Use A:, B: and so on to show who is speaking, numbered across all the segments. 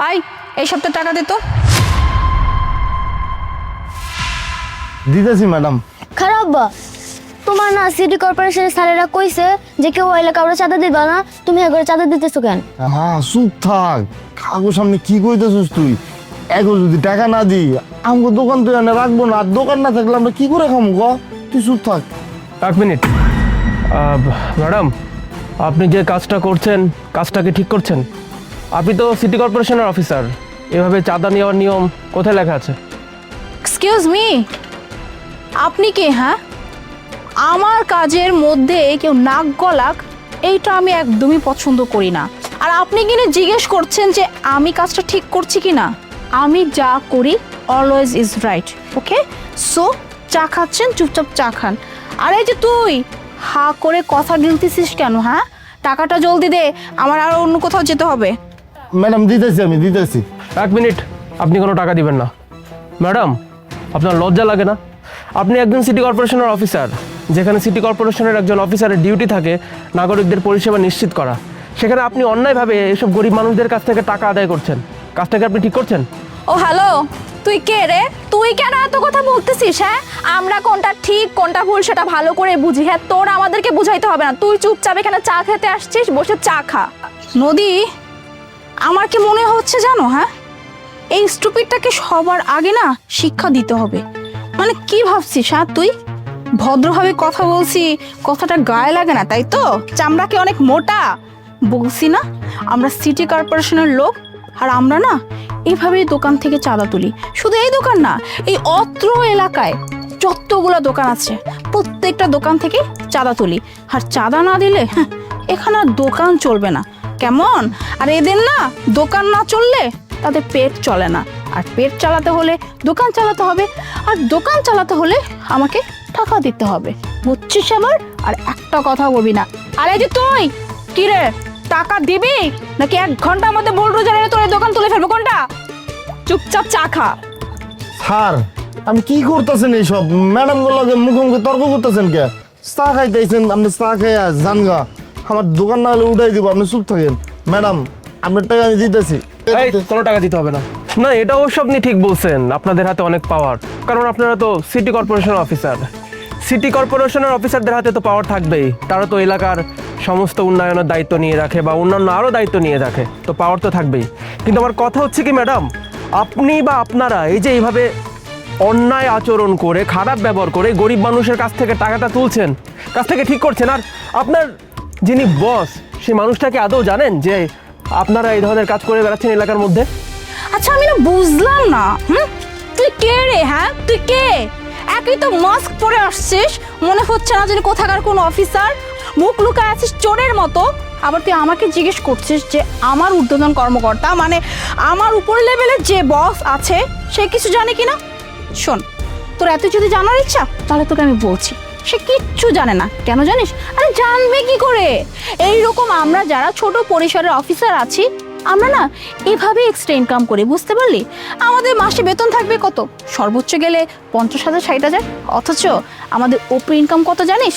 A: I এই সপ্তাহে টাকা দে তো।
B: দিতেছি ম্যাডাম।
C: খারাপ বা তোমার না সিটি কর্পোরেশনের স্যারেরা কইছে যে কেউ আইলে কাউরে চাঁদা দিবা না, তুমি এগরে চাঁদা দিতেছো কেন?
B: হ্যাঁ চুপ থাক, কাগজ সামনে কি কইতেছিস তুই? এগো যদি টাকা না দিই আমাকে দোকান তুই এনে রাখবো না, আর দোকান না থাকলে আমরা কি করে খামো গ? তুই চুপ থাক।
D: এক মিনিট ম্যাডাম, আপনি যে কাজটা করছেন কাজটা কি ঠিক করছেন? আপনি তো সিটি কর্পোরেশনের অফিসার, এভাবে চাঁদা নেওয়ার নিয়ম কোথায় লেখা আছে?
A: এক্সকিউজ মি, আপনি কে? হ্যাঁ, আমার কাজের মধ্যে কেউ নাক গলাক এইটা আমি একদমই পছন্দ করি না। আর আপনি কিনে জিজ্ঞেস করছেন যে আমি কাজটা ঠিক করছি কি না? আমি যা করি always is right, okay? So চা খাচ্ছেন, চুপচাপ চা খান। আর এই যে তুই হা করে কথা গিলতেছিস কেন? হ্যাঁ, টাকাটা জলদি দে, আমার আর অন্য কোথাও যেতে হবে।
B: ম্যাডাম দিতেছি, আমি দিতেছি।
D: এক মিনিট, আপনি কোনো টাকা দিবেন না। ম্যাডাম, আপনার লজ্জা লাগে না? আপনি একজন সিটি কর্পোরেশনের অফিসার, যেখানে সিটি কর্পোরেশনের একজন অফিসারের ডিউটি থাকে নাগরিকদের পরিষেবা নিশ্চিত করা, সেখানে আপনি অন্যায়ভাবে এসব গরিব মানুষদের কাছ থেকে টাকা আদায় করছেন। কাজটাকে আপনি ঠিক করছেন?
A: ও হ্যালো, তুই কে রে? তুই কেন এত কথা বলতেছিস? হ্যাঁ, আমরা কোনটা ঠিক কোনটা ভুল সেটা ভালো করে বুঝি। হ্যাঁ, তোর আমাদেরকে বুঝাইতে হবে না। তুই চুপচাপ এখানে চা খেতে আসছিস, বসে চা খা। নদী, আমার কি মনে হচ্ছে জানো, হ্যাঁ, এই স্টুপিডটাকে সবার আগে না শিক্ষা দিতে হবে। মানে কি ভাবছিস? হ্যাঁ, তুই ভদ্রভাবে কথা বলছি, কথাটা গায়ে লাগে না তাই তো? চামড়া কি অনেক মোটা? বলছি না আমরা সিটি কর্পোরেশনের লোক, আর আমরা না এইভাবেই দোকান থেকে চাঁদা তুলি। শুধু এই দোকান না, এই অত্র এলাকায় যতগুলো দোকান আছে প্রত্যেকটা দোকান থেকে চাঁদা তুলি। আর চাঁদা না দিলে এখানে আর দোকান চলবে না, কেমন? আর এদের না দোকান না চললে তাদের পেট চলে না, আর পেট চালাতে হলে দোকান চালাতে হবে, আর দোকান চালাতে হলে আমাকে টাকা দিতে হবে, বুঝছিস এবার? আর একটা কথা বলবি না। আর এই যে তুই কি রে, টাকা দিবি নাকি 1 ঘন্টার মধ্যে বুলডোজার এনে তোর দোকান তুলে ফেলবো? কোনটা? চুপচাপ চা খা।
B: স্যার আমি কি করতেছেন এইসব? ম্যাডাম গুলোকে মুখে মুখে তর্ক করতেছেন কে? চা খাইতেছেন, আপনি চা খাইয়া জানগা, আমার দোকান না হলে উঠাই দিব, আপনি চুপ থাকেন। ম্যাডাম আপনার টাকা আমি দিতেছি।
D: এই, কোনো টাকা দিতে হবে না। না, এটা অবশ্য আপনি ঠিক বলছেন, আপনাদের হাতে অনেক পাওয়ার, কারণ আপনারা তো সিটি কর্পোরেশনের অফিসার। সিটি কর্পোরেশনের অফিসারদের হাতে তো পাওয়ার থাকবেই, তারা তো এলাকার সমস্ত উন্নয়নের দায়িত্ব নিয়ে রাখে বা অন্যান্য আরও দায়িত্ব নিয়ে রাখে, তো পাওয়ার তো থাকবেই। কিন্তু আমার কথা হচ্ছে কি ম্যাডাম, আপনি বা আপনারা এই যে এইভাবে অন্যায় আচরণ করে, খারাপ ব্যবহার করে গরিব মানুষের কাছ থেকে টাকাটা তুলছেন, কাছ থেকে ঠিক করছেন, আর আপনার যিনি বস সেই মানুষটাকে আদৌ জানেন যে আপনারা এই ধরনের কাজ করে বেড়াচ্ছেন এলাকার মধ্যে?
A: আচ্ছা, আমি না বুঝলাম না, তুই কে রে? হ্যাঁ, তুই কে? একই তো মাস্ক পরে আসছিস, মনে হচ্ছে না যে কোথাকার কোন অফিসার। মুখ লুকায় আছিস চোরের মতো। আবার তুই আমাকে জিজ্ঞেস করছিস যে আমার ঊর্ধ্বতন কর্মকর্তা, মানে আমার উপর লেভেলের যে বস আছে সে কিছু জানে কিনা? শোন, তোর এত যদি জানার ইচ্ছা তাহলে তোকে আমি বলছি, সে কিচ্ছু জানে না। কেন জানিস? আরে জানবে কি করে? এইরকম আমরা যারা ছোট পরিসরের অফিসার আছি, আমরা না এভাবে এক্সট্রা ইনকাম করি, বুঝতে পারলি? আমাদের মাসে বেতন থাকবে কত? সর্বোচ্চ গেলে 50,000 60,000, অথচ আমাদের ওপর ইনকাম কত জানিস?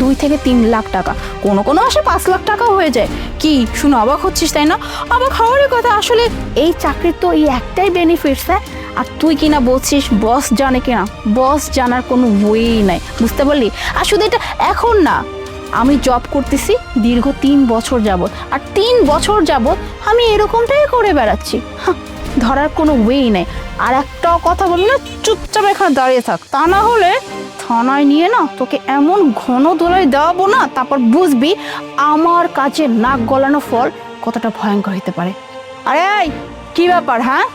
A: 2 থেকে 3 লাখ টাকা, কোনো কোনো মাসে 5 লাখ টাকাও হয়ে যায়। কি শুনে অবাক হচ্ছিস তাই না? অবাক হওয়ারই কথা। আসলে এই চাকরির তো এই একটাই বেনিফিটস। হ্যাঁ, আর তুই কিনা বলছিস বস জানে কিনা? বস জানার কোনো ওয়েই নাই, বুঝতে পারলি? আর শুধু এটা এখন না, আমি জব করতেছি দীর্ঘ 3 বছর যাবত, আর 3 বছর যাবত আমি এরকমটাই করে বেড়াচ্ছি। ধরার কোনো ওয়েই নেই। আর একটা কথা বলি না, চুপচাপ এখানে দাঁড়িয়ে থাক, তা না হলে থানায় নিয়ে না তোকে এমন ঘন দোলায় দেওয়াবো না, তারপর বুঝবি আমার কাছে নাক গলানো ফল কতটা ভয়ঙ্কর হতে পারে। আরে এই, কি ব্যাপার? হ্যাঁ,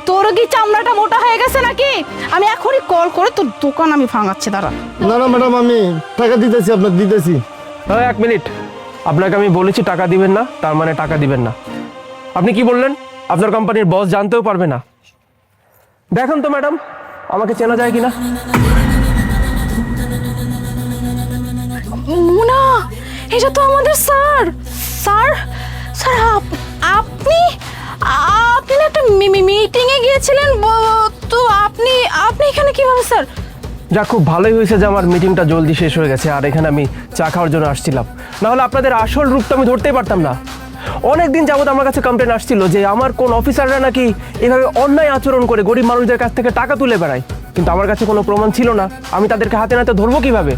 A: তোর কি চামড়াটা মোটা হয়ে গেছে নাকি? আমি এখনই কল করে তোর দোকান আমি ভাঙাচ্ছি, দাঁড়া।
B: না না ম্যাডাম, আমি টাকা দিতেছি, আপনার দিতেছি।
D: হ্যাঁ, 1 মিনিট, আপনাকে আমি বলেছি টাকা দিবেন না, তার মানে টাকা দিবেন না। আপনি কি বললেন? আপনার কোম্পানির বস জানতেও পারবে না? দেখুন তো ম্যাডাম, আমাকে চেনা যায় কিনা?
A: মুনা, এটা তো আমাদের স্যার। স্যার, স্যার আপনি আপনি না একটা মিটিংয়ে গিয়েছিলেন, তো আপনি এখানে কিভাবে স্যার?
D: যা, খুব ভালোই হয়েছে যে আমার মিটিংটা জলদি শেষ হয়ে গেছে, আর এখানে আমি চা খাওয়ার জন্য আসছিলাম, নাহলে আপনাদের আসল রূপটা আমি ধরতেই পারতাম না। অনেক দিন যাবত আমার কাছে কমপ্লেন আসছিল যে আমার কোন অফিসাররা নাকি এভাবে অন্যায় আচরণ করে গরিব মানুষদের কাছ থেকে টাকা তুলে বেড়ায়, কিন্তু আমার কাছে কোনো প্রমাণ ছিল না। আমি তাদেরকে হাতে নাতে ধরবো কিভাবে?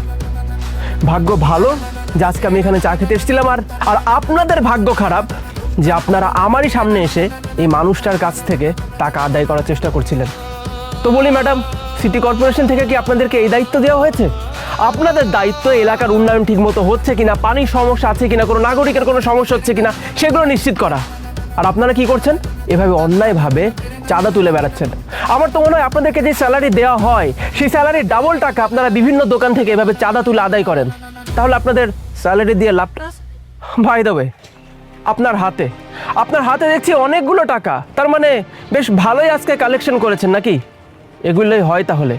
D: ভাগ্য ভালো যে আজকে আমি এখানে চা খেতে এসেছিলাম, আর আপনাদের ভাগ্য খারাপ যে আপনারা আমারই সামনে এসে এই মানুষটার কাছ থেকে টাকা আদায় করার চেষ্টা করছিলেন। তো বলি ম্যাডাম, সিটি কর্পোরেশন থেকে কি আপনাদেরকে এই দায়িত্ব দেওয়া হয়েছে? আপনাদের দায়িত্ব এলাকার উন্নয়ন ঠিকমতো হচ্ছে কিনা, পানির সমস্যা আছে কিনা, কোনো নাগরিকের কোনো সমস্যা হচ্ছে কিনা সেগুলো নিশ্চিত করা। আর আপনারা কি করছেন? এভাবে অন্যায়ভাবে চাঁদা তুলে বেড়াচ্ছেন। আমার তো মনে হয় আপনাদেরকে যে স্যালারি দেওয়া হয় সেই স্যালারির ডাবল টাকা আপনারা বিভিন্ন দোকান থেকে এভাবে চাঁদা তুলে আদায় করেন। তাহলে আপনাদের স্যালারি দিয়ে লাভটা ভাই দেবে আপনার হাতে দেখছি অনেকগুলো টাকা, তার মানে বেশ ভালোই আজকে কালেকশন করেছেন নাকি? এগুলোই হয় তাহলে।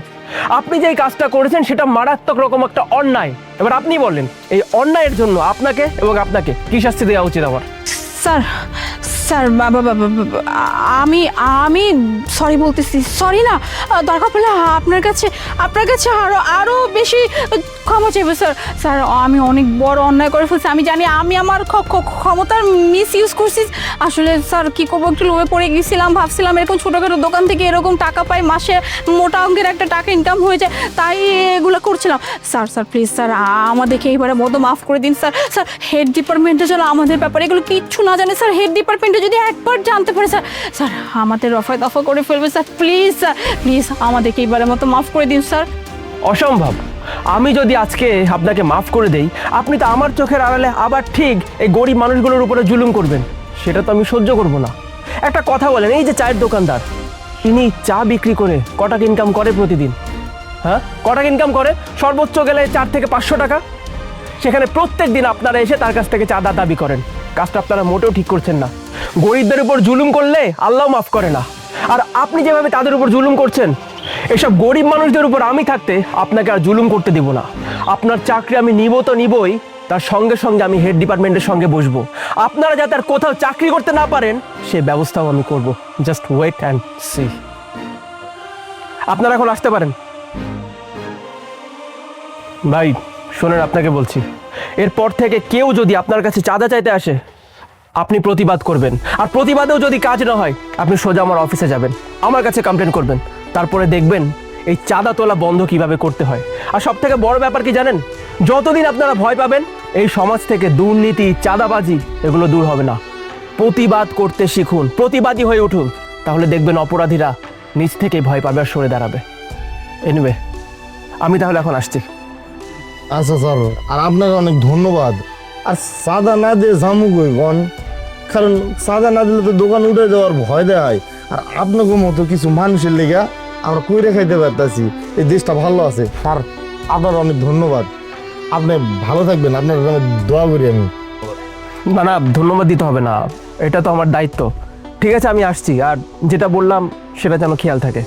D: আপনি যে এই কাজটা করেছেন সেটা মারাত্মক রকম একটা অন্যায়। এবার আপনি বলেন এই অন্যায়ের জন্য আপনাকে এবং আপনাকে কি শাস্তি দেওয়া উচিত আমার?
A: স্যার স্যার আমি আমি সরি বলতেছি। সরি না, দরকার পড়লে আপনার কাছে আরো বেশি ক্ষমা চাইবো স্যার। স্যার আমি অনেক বড় অন্যায় করে ফেলছি, আমি জানি আমি আমার ক্ষমতার মিস ইউজ করছি। আসলে স্যার কি করবো, একটু লোভে পড়ে গেছিলাম, ভাবছিলাম এরকম ছোটোখাটো দোকান থেকে এরকম টাকা পাই, মাসে মোটা অঙ্কের একটা টাকা ইনকাম হয়ে যায়, তাই এগুলো করছিলাম। স্যার প্লিজ স্যার আমাদেরকে এইবারে মতো মাফ করে দিন স্যার। স্যার হেড ডিপার্টমেন্টে যেন আমাদের ব্যাপারে এগুলো কিচ্ছু না জানে স্যার। হেড ডিপার্টমেন্টে যদি একবার জানতে পারে স্যার আমাদের রফায় দফা করে ফেলবে স্যার। প্লিজ স্যার, প্লিজ আমাদেরকে এইবারের মতো মাফ করে দিন স্যার।
D: অসম্ভব। আমি যদি আজকে আপনাকে মাফ করে দেই, আপনি তো আমার চোখের আড়ালে আবার ঠিক এই গরিব মানুষগুলোর উপরে জুলুম করবেন, সেটা তো আমি সহ্য করব না। একটা কথা বলেন, এই যে চায়ের দোকানদার, তিনি চা বিক্রি করে ক টাকা ইনকাম করে প্রতিদিন? হ্যাঁ, ক টাকা ইনকাম করে? সর্বোচ্চ গেলে 4 থেকে 500 টাকা। সেখানে প্রত্যেক দিন আপনারা এসে তার কাছ থেকে চাঁদা দাবি করেন। কাজটা আপনারা মোটেও ঠিক করছেন না। গরিবদের উপর জুলুম করলে আল্লাহ মাফ করে না। আর আপনি যেভাবে তাদের উপর জুলুম করছেন, এসব গরিব মানুষদের উপর আমি থাকতে আপনাকে আর জুলুম করতে দেব না। আপনার চাকরি আমি নিব তো নিবই, তার সঙ্গে সঙ্গে আমি হেড ডিপার্টমেন্টের সঙ্গে বসবো। আপনারা যাতে আর কোথাও চাকরি করতে না পারেন সে ব্যবস্থাও আমি করব। Just wait and see. আপনারা এখন আসতে পারেন। ভাই শোনেন, আপনাকে বলছি, এরপর থেকে কেউ যদি আপনার কাছে চাঁদা চাইতে আসে, আপনি প্রতিবাদ করবেন। আর প্রতিবাদেও যদি কাজ না হয়, আপনি সোজা আমার অফিসে যাবেন, আমার কাছে কমপ্লেন করবেন। তারপরে দেখবেন এই চাঁদা তোলা বন্ধ কিভাবে করতে হয়। আর সব থেকে বড় ব্যাপার কি জানেন? যতদিন আপনারা ভয় পাবেন, এই সমাজ থেকে দুর্নীতি, চাঁদাবাজি এগুলো দূর হবে না। প্রতিবাদ করতে শিখুন, প্রতিবাদী হয়ে উঠুন, তাহলে দেখবেন অপরাধীরা নিজ থেকে ভয় পাবে আর সরে দাঁড়াবে। এনিওয়ে, আমি তাহলে এখন আসছি।
B: আচ্ছা স্যার, আর আপনাকে অনেক ধন্যবাদ। আর সাদা না দিয়ে জামু কই গন, কারণ সাদা না দিলে তো দোকান উঠে যাওয়ার ভয় দেয়। আর আপনাকে মতো কিছু মানুষের লেগে আমরা কইরে খাইতে পারতেছি, এই দেশটা ভালো আছে। স্যার আপনার অনেক ধন্যবাদ, আপনি ভালো থাকবেন, আপনার জন্য দোয়া করি আমি।
D: না, ধন্যবাদ দিতে হবে না, এটা তো আমার দায়িত্ব। ঠিক আছে, আমি আসছি। আর যেটা বললাম সেটা যেন খেয়াল থাকে।